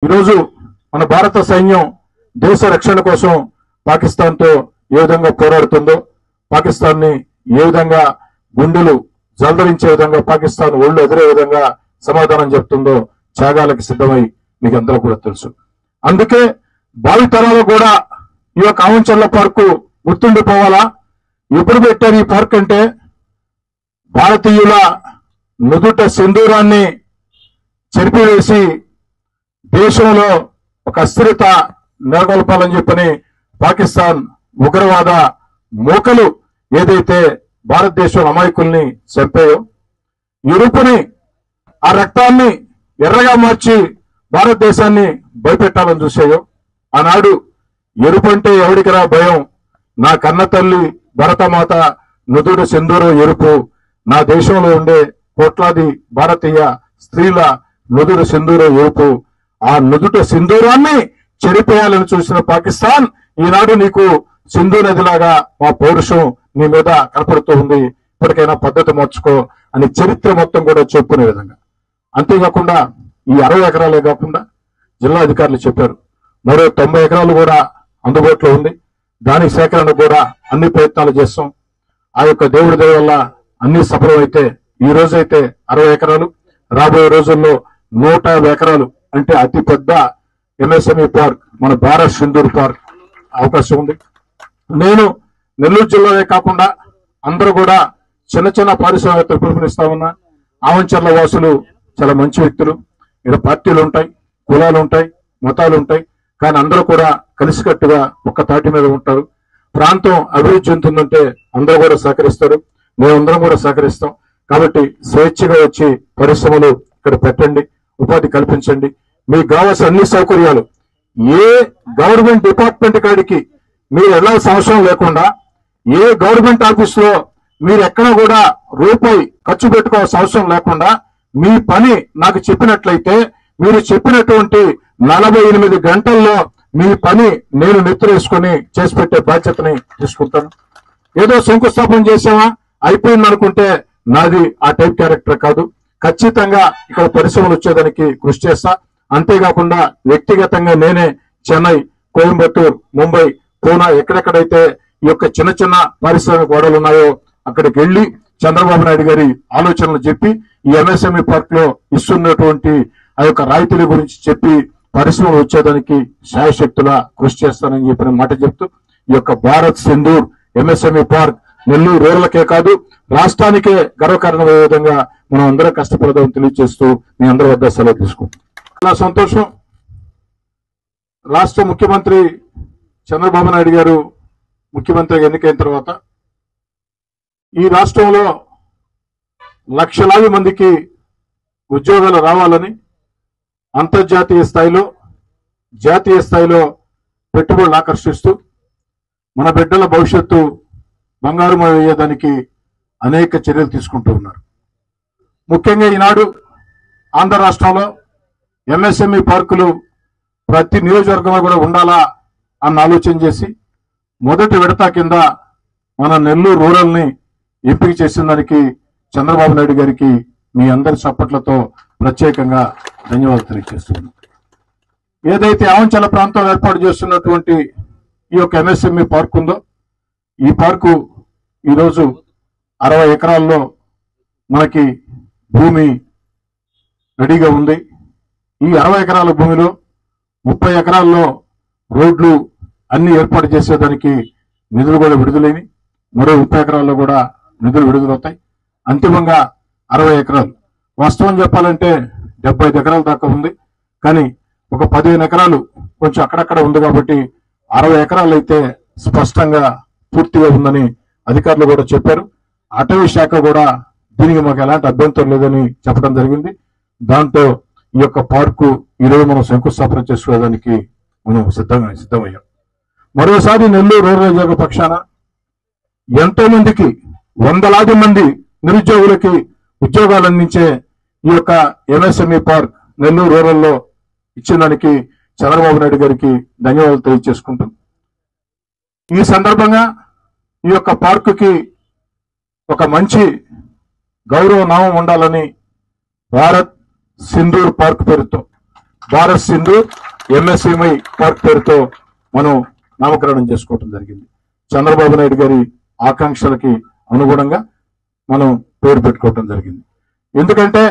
ఈరోజు మన భారత సైన్యం దేశ రక్షణ కోసం పాకిస్తాన్తో ఏ విధంగా పోరాడుతుందో, పాకిస్తాన్ని ఏ విధంగా గుండెలు జల్దరించే విధంగా, పాకిస్తాన్ ఒళ్ళు ఎదిరే విధంగా సమాధానం చెప్తుందో త్యాగాలకు సిద్ధమై మీకు అందరూ కూడా తెలుసు. అందుకే భావితరాలు కూడా ఈ యొక్క ఆవంచర్ల పార్కు గుర్తుండిపోవాలా. ఎప్పుడు పెట్టారు ఈ పార్క్ అంటే, భారతీయుల నుదుట సింధూరాన్ని చెరిపివేసి దేశంలో ఒక అస్థిరత నెలకొల్పాలని చెప్పని పాకిస్తాన్ ఉగ్రవాద మూకలు ఏదైతే భారతదేశం అమాయకుల్ని చంపాయో, ఎరుపుని ఆ రక్తాన్ని ఎర్రగా మార్చి భారతదేశాన్ని భయపెట్టాలని చూసాయో, ఆనాడు ఎరుపు అంటే ఎవడికిరా భయం, నా కన్న తల్లి భరతమాత నుదుడు సింధూరం ఎరుపు, నా దేశంలో ఉండే కోట్లాది భారతీయ స్త్రీల నుదుడు సింధూరం ఎరుపు, ఆ నుదుట సింధూరాన్ని చెరిపేయాలని చూసిన పాకిస్తాన్ ఈనాడు నీకు సింధు నదిలాగా మా పౌరుషం నీ మీద కనపడుతూ ఉంది, ఇప్పటికైనా పద్ధతి మార్చుకో అని చరిత్ర మొత్తం కూడా చెప్పుకునే విధంగా. అంతేకాకుండా ఈ 60 ఎకరాలే కాకుండా జిల్లా అధికారులు చెప్పారు, మరో 90 ఎకరాలు కూడా అందుబాటులో ఉంది. దాని సేకరణ కూడా అన్ని ప్రయత్నాలు చేస్తాం. ఆ యొక్క దేవుడి దయ వల్ల అన్ని సఫలమైతే ఈ రోజైతే 60 ఎకరాలు, రాబోయే రోజుల్లో 150 ఎకరాలు అంటే అతి పెద్ద ఎంఎస్ఎంఈ పార్క్ మన భారత్ సింధూర్ పార్క్ అవకాశం ఉంది. నేను నెల్లూరు జిల్లాలో కాకుండా అందరూ కూడా చిన్న చిన్న పారిశ్రామికవేత్తలు పిలుపునిస్తా ఉన్నా. ఆవంచర్ల వాసులు చాలా మంచి వ్యక్తులు, ఇక్కడ పార్టీలు ఉంటాయి, కులాలు ఉంటాయి, మతాలు ఉంటాయి, కానీ అందరూ కూడా కలిసికట్టుగా ఒక్క తాటి మీద ఉంటారు. ప్రాంతం అభివృద్ధి చెందుతుందంటే అందరూ కూడా సహకరిస్తారు, మేమందరం కూడా సహకరిస్తాం. కాబట్టి స్వేచ్ఛగా వచ్చి పరిశ్రమలు ఇక్కడ పెట్టండి, ఉపాధి కల్పించండి. మీకు కావాల్సిన అన్ని సౌకర్యాలు ఏ గవర్నమెంట్ డిపార్ట్మెంట్ కాడికి మీరు వెళ్ళాల్సిన అవసరం లేకుండా, ఏ గవర్నమెంట్ ఆఫీస్ లో మీరు ఎక్కడ కూడా రూపాయి ఖర్చు పెట్టుకోవాల్సిన అవసరం లేకుండా మీ పని నాకు చెప్పినట్లయితే మీరు చెప్పినటువంటి 48 గంటల్లో మీ పని నేను నెత్తురేసుకొని చేసి పెట్టే బాధ్యతని తీసుకుంటాను. ఏదో శంకుస్థాపన చేసామా అయిపోయింది అనుకుంటే నాది ఆ టైప్ క్యారెక్టర్ కాదు. ఖచ్చితంగా ఇక్కడ పరిశ్రమలు వచ్చేదానికి కృషి చేస్తా. అంతేకాకుండా వ్యక్తిగతంగా నేనే చెన్నై, కోయంబత్తూర్, ముంబై, పూనా ఎక్కడెక్కడైతే ఈ యొక్క చిన్న చిన్న పారిశ్రామిక వాడలు ఉన్నాయో అక్కడికి వెళ్లి చంద్రబాబు నాయుడు గారి ఆలోచనలు చెప్పి ఈ ఎంఎస్ఎంఈ పార్క్ లో ఇస్తున్నటువంటి ఆ యొక్క రాయితీల గురించి చెప్పి పరిశ్రమలు వచ్చేదానికి శాయశక్తులా కృషి చేస్తానని చెప్పిన మాట చెప్తూ ఈ యొక్క భారత్ సింధూర్ ఎంఎస్ఎంఈ పార్క్ నెల్లూరు రూరల్కే కాదు రాష్ట్రానికే గర్వకారణమయ్యే విధంగా మనం అందరం కష్టపడదామని తెలియజేస్తూ మీ అందరి వద్ద సెలవు తీసుకుంటాం. చాలా సంతోషం. రాష్ట్ర ముఖ్యమంత్రి చంద్రబాబు నాయుడు గారు ముఖ్యమంత్రిగా ఎన్నికైన తర్వాత ఈ రాష్ట్రంలో లక్షలాది మందికి ఉద్యోగాలు రావాలని, అంతర్జాతీయ స్థాయిలో జాతీయ స్థాయిలో పెట్టుబడులు ఆకర్షిస్తూ మన బిడ్డల భవిష్యత్తు బంగారుమయం అయ్యేదానికి అనేక చర్యలు తీసుకుంటూ ఉన్నారు. ముఖ్యంగా ఈనాడు ఆంధ్ర రాష్ట్రంలో ఎంఎస్ఎంఈ పార్కులు ప్రతి నియోజకవర్గంలో కూడా ఉండాలా అన్న ఆలోచన చేసి మొదటి విడత కింద మన నెల్లూరు రూరల్ ని ఎంపిక చేసిన దానికి చంద్రబాబు నాయుడు గారికి మీ అందరి చప్పట్లతో ప్రత్యేకంగా ధన్యవాదాలు తెలియజేస్తున్నాను. ఏదైతే ఆవంచల ప్రాంతం ఏర్పాటు చేస్తున్నటువంటి ఈ యొక్క ఎంఎస్ఎంఈ పార్క్ ఉందో, ఈ పార్కు ఈరోజు 60 ఎకరాల్లో మనకి భూమి రెడీగా ఉంది. ఈ 60 ఎకరాల భూమిలో 30 ఎకరాల్లో రోడ్లు అన్ని ఏర్పాటు చేసేదానికి నిధులు కూడా విడుదలైనవి. మరో 30 ఎకరాల్లో కూడా నిధులు విడుదలవుతాయి. అంతిమంగా 60 ఎకరాలు. వాస్తవం చెప్పాలంటే 75 ఎకరాల దాకా ఉంది, కానీ ఒక 15 ఎకరాలు కొంచెం అక్కడక్కడ ఉంది కాబట్టి 60 ఎకరాలు అయితే స్పష్టంగా పూర్తిగా ఉందని అధికారులు కూడా చెప్పారు. అటవీ శాఖ కూడా దీనికి మాకు ఎలాంటి అభ్యంతరం లేదని చెప్పడం జరిగింది. దాంతో ఈ యొక్క పార్కు ఈరోజు మనం శంకుస్థాపన చేసుకోవడానికి మనం సిద్ధమయ్యాం. మరోసారి నెల్లూరు రూరల్ నియోజకవర్గ పక్షాన ఎంతో మందికి, వందలాది మంది నిరుద్యోగులకి ఉద్యోగాలు అందించే ఈ యొక్క ఎంఎస్ఎంఈ పార్క్ నెల్లూరు రూరల్లో ఇచ్చిన దానికి చంద్రబాబు నాయుడు గారికి ధన్యవాదాలు తెలియజేసుకుంటాం. ఈ సందర్భంగా ఈ యొక్క పార్కుకి ఒక మంచి గౌరవ నామం ఉండాలని భారత్ సింధూర్ పార్క్ పేరుతో భారత్ సింధు ఎంఎస్ఎంఐ పార్క్ పేరుతో మనం నామకరణం చేసుకోవటం జరిగింది. చంద్రబాబు నాయుడు గారి ఆకాంక్షలకి అనుగుణంగా మనం పేరు పెట్టుకోవటం జరిగింది. ఎందుకంటే